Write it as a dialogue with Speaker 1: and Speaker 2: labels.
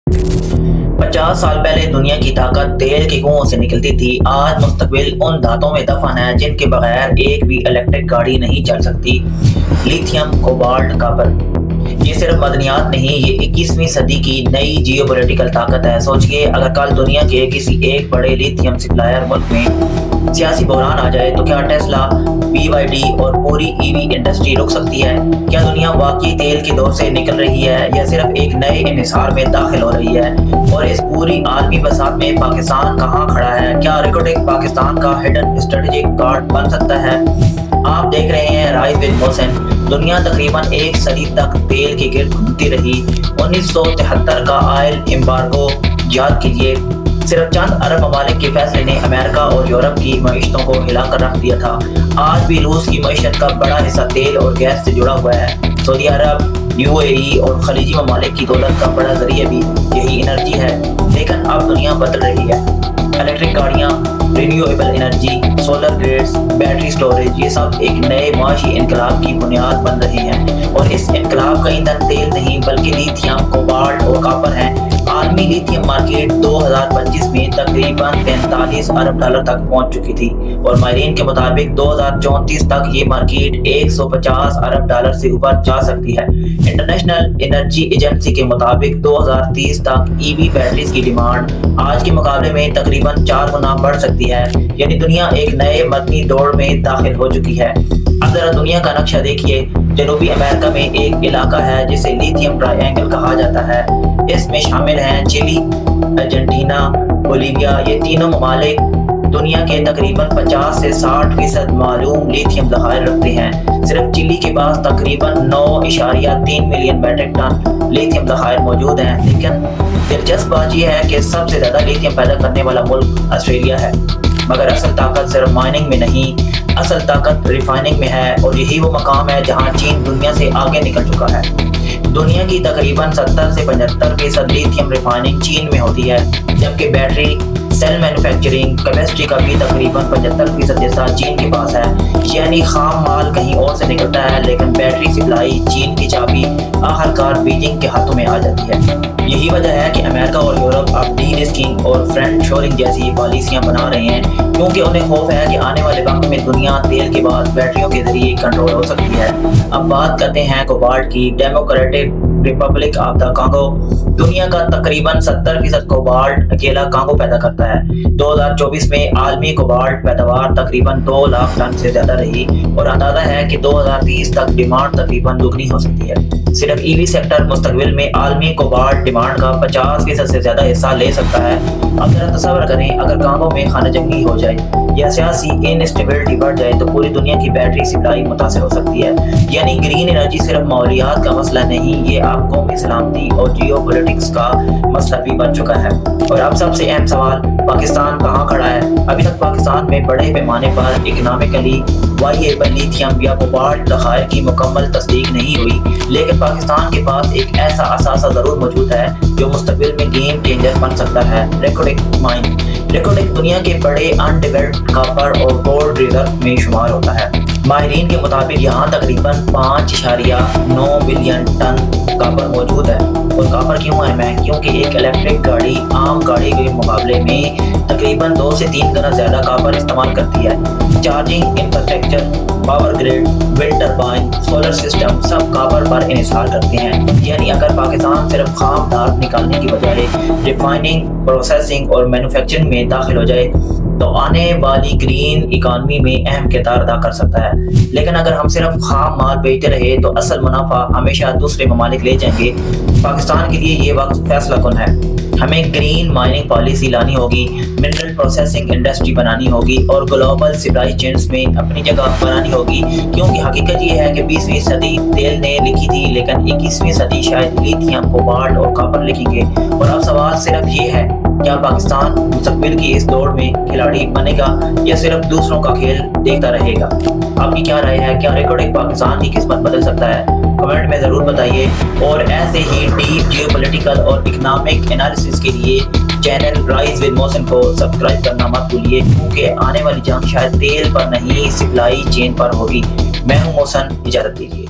Speaker 1: 50 سال پہلے دنیا کی طاقت تیل کے کنووں سے نکلتی تھی۔ آج مستقبل ان دھاتوں میں دفن ہے جن کے بغیر ایک بھی الیکٹرک گاڑی نہیں چل سکتی۔ لیتھیم، کوبالٹ، کاپر، یہ صرف معدنیات نہیں، یہ 21ویں صدی کی نئی جیو پولیٹیکل طاقت ہے۔ سوچئے اگر کل دنیا کے کسی ایک بڑے لیتھیم سپلائر ملک میں سیاسی بحران آ جائے تو کیا ٹیسلا، BYD اور پوری EV انڈسٹری رک سکتی ہے؟ کیا دنیا واقعی تیل کے دور سے نکل رہی ہے یا صرف ایک نئے انحصار میں داخل ہو رہی ہے؟ اور اس پوری عالمی بساط میں پاکستان کہاں کھڑا ہے؟ کیا ریکوٹک پاکستان کا ہڈن اسٹریٹجک گارڈ بن سکتا ہے؟ آپ دیکھ رہے ہیں رائز ود محسن۔ دنیا تقریباً ایک صدی تک تیل کے گرد گھومتی رہی۔ 1973 کا آئل ایمبارگو یاد کیجیے، صرف چند عرب ممالک کے فیصلے نے امریکہ اور یورپ کی معیشتوں کو ہلا کر رکھ دیا تھا۔ آج بھی روس کی معیشت کا بڑا حصہ تیل اور گیس سے جڑا ہوا ہے۔ سعودی عرب، UAE اور خلیجی ممالک کی دولت کا بڑا ذریعہ بھی یہی انرجی ہے۔ لیکن اب دنیا بدل رہی ہے۔ الیکٹرک گاڑیاں، renewable energy, solar grades, battery storage, یہ سب ایک نئے معاشی انقلاب کی بنیاد بن رہے ہیں۔ اور اس انقلاب کا ایندھن تیل نہیں بلکہ لیتھیم، کوبالٹ اور کاپر ہیں۔ عالمی لیتھیم مارکیٹ 2025 میں تقریباً 43 ارب ڈالر تک پہنچ چکی تھی اور ماہرین کے مطابق 2034 تک یہ مارکیٹ 150 ارب ڈالر سے اوپر جا سکتی ہے۔ انٹرنیشنل انرجی ایجنسی کے مطابق 2030 تک EV بیٹریز کی ڈیمانڈ آج کے مقابلے میں تقریباً 4 گنا بڑھ سکتی ہے، یعنی دنیا ایک نئے مدنی دوڑ میں داخل ہو چکی ہے۔ اب ذرا دنیا کا نقشہ دیکھیے۔ جنوبی امریکہ میں ایک علاقہ ہے جسے لیتھیم ٹرائی اینگل کہا جاتا ہے۔ اس میں شامل ہیں چلی، ارجنٹینا، بولیویا۔ یہ تینوں ممالک دنیا کے تقریباً 50 سے 60% معلوم لیتھیم ذخائر رکھتے ہیں۔ صرف چلی کے پاس تقریباً 9.3 ملین میٹرک ٹن لیتھیم ذخائر موجود ہیں۔ لیکن دلچسپ بات یہ ہے کہ سب سے زیادہ لیتھیم پیدا کرنے والا ملک آسٹریلیا ہے۔ مگر اصل طاقت صرف مائننگ میں نہیں، اصل طاقت ریفائننگ میں ہے، اور یہی وہ مقام ہے جہاں چین دنیا سے آگے نکل چکا ہے۔ دنیا کی تقریباً 70 سے 75% لیتھیم ریفائننگ چین میں ہوتی ہے، جبکہ بیٹری سیل مینوفیکچرنگ کیپیسٹی کا بھی تقریباً 75% حصہ چین کے پاس ہے۔ یعنی خام مال کہیں اور سے نکلتا ہے لیکن بیٹری سپلائی، چین کی چابی آخرکار بیجنگ کے ہاتھوں میں آ جاتی ہے۔ یہی وجہ ہے کہ امریکہ اور یورپ اب ڈی رسکنگ اور فرینڈ شورنگ جیسی پالیسیاں بنا رہے ہیں، کیونکہ انہیں خوف ہے کہ آنے والے وقت میں دنیا تیل کے بعد بیٹریوں کے ذریعے کنٹرول ہو سکتی ہے۔ اب بات کرتے ہیں کوبالٹ کی۔ Democratic republic of the Congo دنیا کا تقریباً 70% کوبالٹ اکیلا کانگو پیدا کرتا ہے۔ 2024 میں عالمی کوبالٹ پیداوار تقریباً 2 لاکھ ٹن سے زیادہ رہی اور اندازہ ہے کہ 2030 تک ڈیمانڈ تقریباً دگنی ہو سکتی ہے۔ صرف EV سیکٹر مستقبل میں عالمی کوبالٹ ڈیمانڈ کا 50% سے زیادہ حصہ لے سکتا ہے۔ اب ذرا تصور کریں اگر کانگو میں خانہ جنگی ہو جائے یا سیاسی انسٹیبلٹی بڑھ جائے تو پوری دنیا کی بیٹری سپلائی متاثر ہو سکتی ہے۔ یعنی گرین انرجی صرف ماحولیات کا مسئلہ نہیں، یہ اب قومی سلامتی اور جیو پولیٹکس کا مسئلہ بھی بن چکا ہے۔ اور اب سب سے اہم سوال، پاکستان کہاں کھڑا ہے؟ ابھی تک پاکستان میں بڑے پیمانے پر اکنامکلی وائیبل لیتھیم یا کوبالٹ ذخائر کی مکمل تصدیق نہیں ہوئی، لیکن پاکستان کے پاس ایک ایسا اثاثہ ضرور موجود ہے جو مستقبل میں گیم چینجر بن سکتا ہے۔ ریکوٹک مائن۔ ریکوٹک دنیا کے بڑے ان ڈیولپڈ کاپر اور گولڈ ریزرو میں شمار ہوتا ہے۔ ماہرین کے مطابق یہاں تقریباً 5.9 بلین ٹن کاپر موجود ہے۔ اور کاپر کیوں اہم ہے؟ کیونکہ ایک الیکٹرک گاڑی عام گاڑی کے مقابلے میں تقریباً 2 سے 3 گنا زیادہ کاپر استعمال کرتی ہے۔ چارجنگ انفراسٹرکچر، پاور گریڈ، ونڈ ٹربائن، سولر سسٹم سب کاپر پر انحصار کرتے ہیں۔ یعنی اگر پاکستان صرف خام دھات نکالنے کی بجائے ریفائننگ، پروسیسنگ اور مینوفیکچرنگ میں داخل ہو جائے تو آنے والی گرین اکانومی میں اہم کردار ادا کر سکتا ہے۔ لیکن اگر ہم صرف خام مال بیچتے رہے تو اصل منافع ہمیشہ دوسرے ممالک لے جائیں گے۔ پاکستان کے لیے یہ وقت فیصلہ کن ہے۔ ہمیں گرین مائننگ پالیسی لانی ہوگی، منرل پروسیسنگ انڈسٹری بنانی ہوگی اور گلوبل سپلائی چینز میں اپنی جگہ بنانی ہوگی، کیونکہ حقیقت یہ ہے کہ 20ویں صدی تیل نے لکھی تھی لیکن 21ویں صدی شاید لیتھیم، کوبالٹ اور کاپر لکھیں گے۔ اور اب سوال صرف یہ ہے، کیا پاکستان مستقبل کی اس دوڑ میں کھلاڑی بنے گا یا صرف دوسروں کا کھیل دیکھتا رہے گا؟ آپ کی کیا رائے ہے؟ کیا ریکارڈنگ پاکستان کی قسمت بدل سکتا ہے؟ کمنٹ میں ضرور بتائیے، اور ایسے ہی ڈیپ جیو پولیٹیکل اور اکنامک انالیسس کے لیے چینل رائز ود محسن کو سبسکرائب کرنا مت بھولیے، کیونکہ آنے والی جنگ شاید تیل پر نہیں، سپلائی چین پر ہوگی۔ میں ہوں محسن، اجازت دیجیے۔